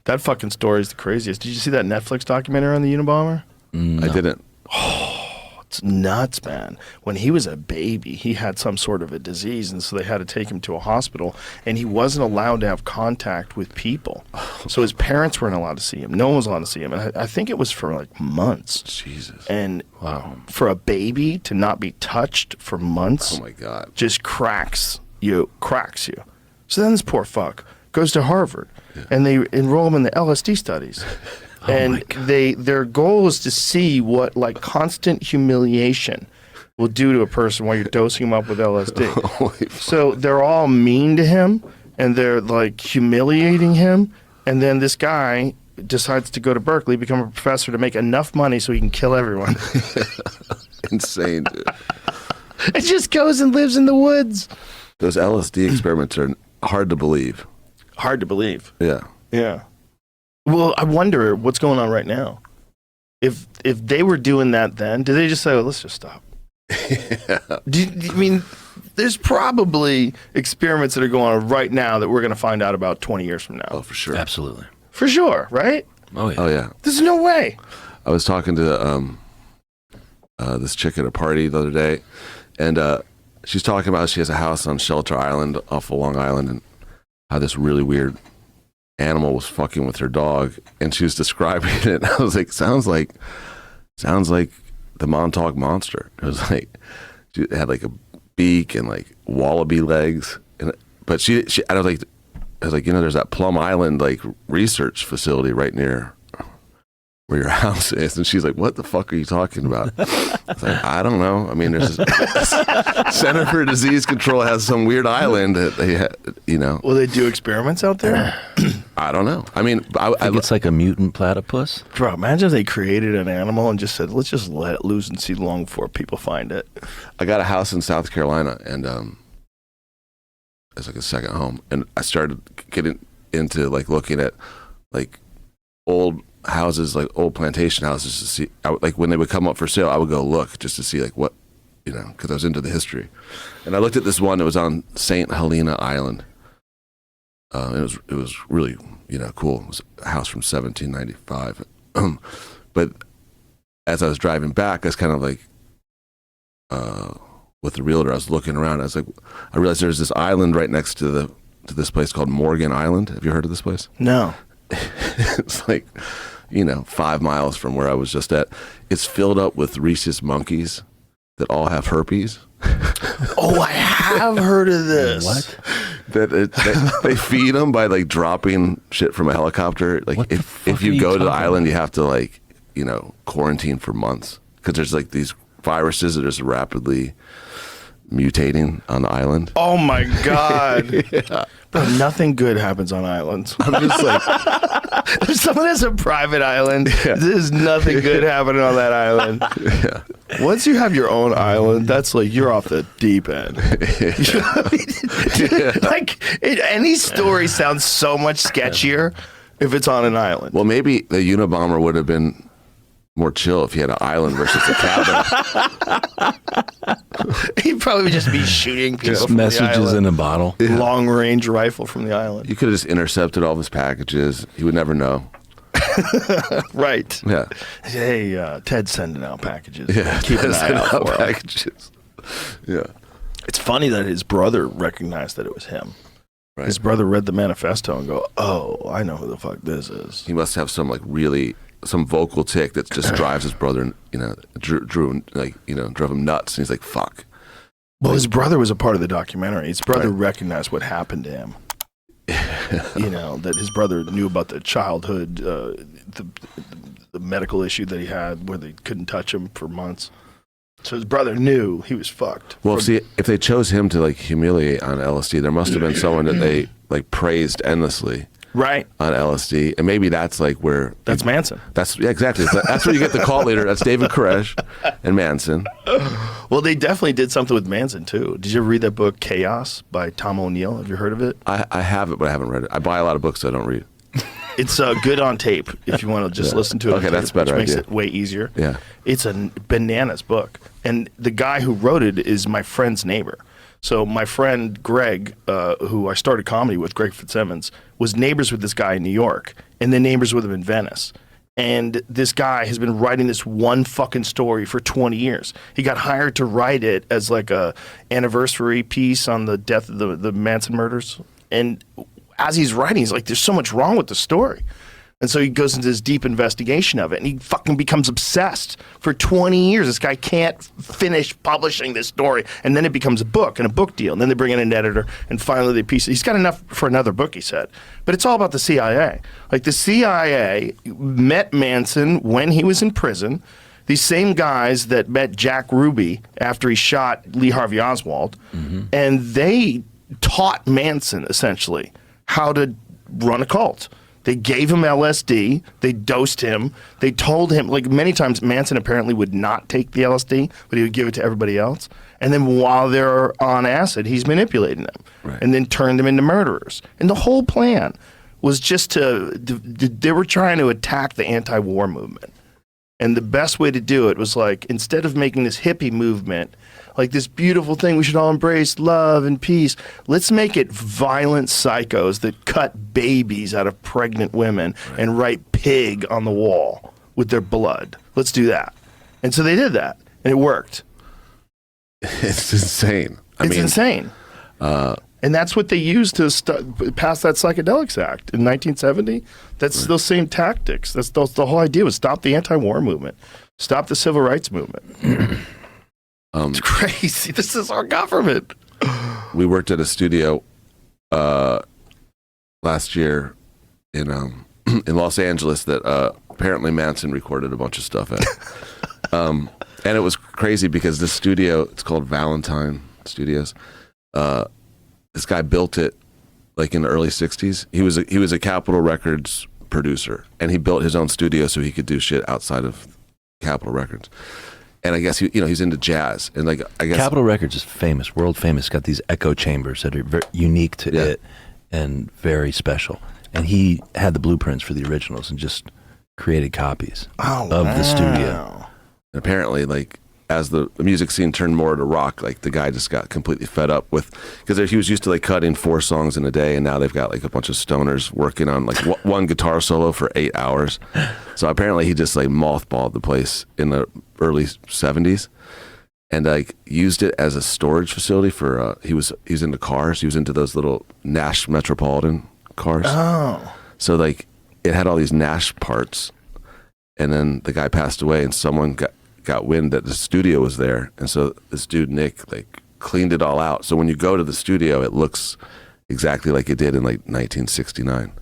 That fucking story is the craziest. Did you see that Netflix documentary on the Unabomber? No. I didn't. It's nuts, man. When he was a baby, he had some sort of a disease, and so they had to take him to a hospital, and he wasn't allowed to have contact with people. So his parents weren't allowed to see him. No one was allowed to see him. And I think it was for like months. Jesus. And Wow. for a baby to not be touched for months, Oh my God. just cracks you. So then this poor fuck goes to Harvard, and they enroll him in the LSD studies. And their goal is to see what like constant humiliation will do to a person while you're dosing them up with LSD. So they're all mean to him, and they're like humiliating him. And then this guy decides to go to Berkeley, become a professor to make enough money so he can kill everyone. Insane, dude. It just goes and lives in the woods. Those LSD experiments are hard to believe. Hard to believe. Yeah. Yeah. Well, I wonder what's going on right now. If they were doing that then, did they just say, well, let's just stop? Yeah. I mean, there's probably experiments that are going on right now that we're going to find out about 20 years from now. Oh, for sure. Absolutely. For sure, right? Oh, yeah. Oh, yeah. There's no way. I was talking to this chick at a party the other day, and she's talking about how she has a house on Shelter Island off of Long Island, and how this really weird animal was fucking with her dog, and she was describing it, and I was like, sounds like the Montauk Monster. It was like, it had like a beak and like wallaby legs, but she I was like, you know, there's that Plum Island like research facility right near where your house is, and she's like, what the fuck are you talking about? It's like, I don't know. I mean, there's this Center for Disease Control has some weird island that they had, you know. Will they do experiments out there? I don't know. I mean, I think it's like a mutant platypus. Bro, imagine if they created an animal and just said, let's just let it loose and see long before people find it. I got a house in South Carolina, and it's like a second home, and I started getting into like looking at like old houses, like old plantation houses, to see like when they would come up for sale, I would go look just to see like what, you know, because I was into the history. And I looked at this one that was on St. Helena Island. It was really, you know, cool. It was a house from 1795. But as I was driving back, I was kind of like with the realtor, I was looking around. I was like, I realized there's this island right next to this place called Morgan Island. Have you heard of this place? No. It's like, you know, 5 miles from where I was just at. It's filled up with rhesus monkeys that all have herpes. Oh, I have heard of this. What? They feed them by like dropping shit from a helicopter. Like What the if fuck you are go you to the talking island, about? you have to like, you know, quarantine for months because there's like these viruses that are just rapidly mutating on the island. Oh my God. Bro, nothing good happens on islands. I'm just like, If someone has a private island, there's nothing good happening on that island. yeah. Once you have your own island, that's like you're off the deep end. You know what I mean? Like any story sounds so much sketchier if it's on an island. Well, maybe the Unabomber would have been more chill if he had an island versus a cabin. He'd probably just be shooting people Just from the messages island. in a bottle. Long range rifle from the island. You could have just intercepted all of his packages. He would never know. Right. Yeah. Hey, Ted's sending out packages. Yeah. Keep an eye Send out out for him. packages. Yeah. It's funny that his brother recognized that it was him. Right. His brother read the manifesto and go, oh, I know who the fuck this is. He must have some like really some vocal tick that just drives his brother, you know, drew like, you know, drove him nuts. And he's like, fuck. Well, his brother was a part of the documentary. His brother Right. recognized what happened to him. You know, that his brother knew about the childhood, the medical issue that he had where they couldn't touch him for months. So his brother knew he was fucked. Well, see, if they chose him to like humiliate on LSD, there must have been someone that they like praised endlessly Right. on LSD, and maybe that's like where That's Manson. That's yeah, exactly. That's where you get the cult leader. That's David Koresh and Manson. Well, they definitely did something with Manson, too. Did you ever read that book, Chaos, by Tom O'Neill? Have you heard of it? I have it, but I haven't read it. I buy a lot of books, so I don't read. It's good on tape if you want to just Yeah. listen to it. Okay, on that's tape, better which makes idea. it way easier. Yeah. It's a bananas book. And the guy who wrote it is my friend's neighbor. So my friend Greg, who I started comedy with, Greg Fitzsimmons, was neighbors with this guy in New York, and then neighbors with him in Venice. And this guy has been writing this one fucking story for 20 years. He got hired to write it as like a anniversary piece on the death of the Manson murders. And as he's writing, he's like, there's so much wrong with the story. And so he goes into this deep investigation of it, and he fucking becomes obsessed for 20 years. This guy can't finish publishing this story. And then it becomes a book and a book deal. And then they bring in an editor, and finally they piece it. He's got enough for another book, he said. But it's all about the CIA. Like, the CIA met Manson when he was in prison. These same guys that met Jack Ruby after he shot Lee Harvey Oswald. And they taught Manson, essentially, how to run a cult. They gave him LSD. They dosed him. They told him, like, many times Manson apparently would not take the LSD, but he would give it to everybody else. And then while they're on acid, he's manipulating them and then turned them into murderers. And the whole plan was just they were trying to attack the anti-war movement. And the best way to do it was, like, instead of making this hippie movement, like this beautiful thing we should all embrace, love and peace, let's make it violent psychos that cut babies out of pregnant women and write pig on the wall with their blood. Let's do that. And so they did that, and it worked. It's insane. It's insane. And that's what they used to pass that Psychedelics Act in 1970. That's those same tactics. The whole idea was stop the anti-war movement, stop the civil rights movement. It's crazy. This is our government. We worked at a studio last year in Los Angeles that apparently Manson recorded a bunch of stuff at. And it was crazy because this studio, it's called Valentine Studios. This guy built it like in the early 60s. He was a Capitol Records producer, and he built his own studio so he could do shit outside of Capitol Records. And I guess he's into jazz, and like I guess Capitol Records is famous, world famous. Got these echo chambers that are very unique to it and very special. And he had the blueprints for the originals and just created copies of the studio. And apparently, like as the music scene turned more to rock, like the guy just got completely fed up with, because he was used to like cutting 4 songs in a day, and now they've got like a bunch of stoners working on like one guitar solo for 8 hours. So apparently he just like mothballed the place in the early 70s and like used it as a storage facility for he was into cars. He was into those little Nash Metropolitan cars. So like it had all these Nash parts, and then the guy passed away, and someone got wind that the studio was there, and so this dude Nick like cleaned it all out. So when you go to the studio, it looks exactly like it did in like 1969.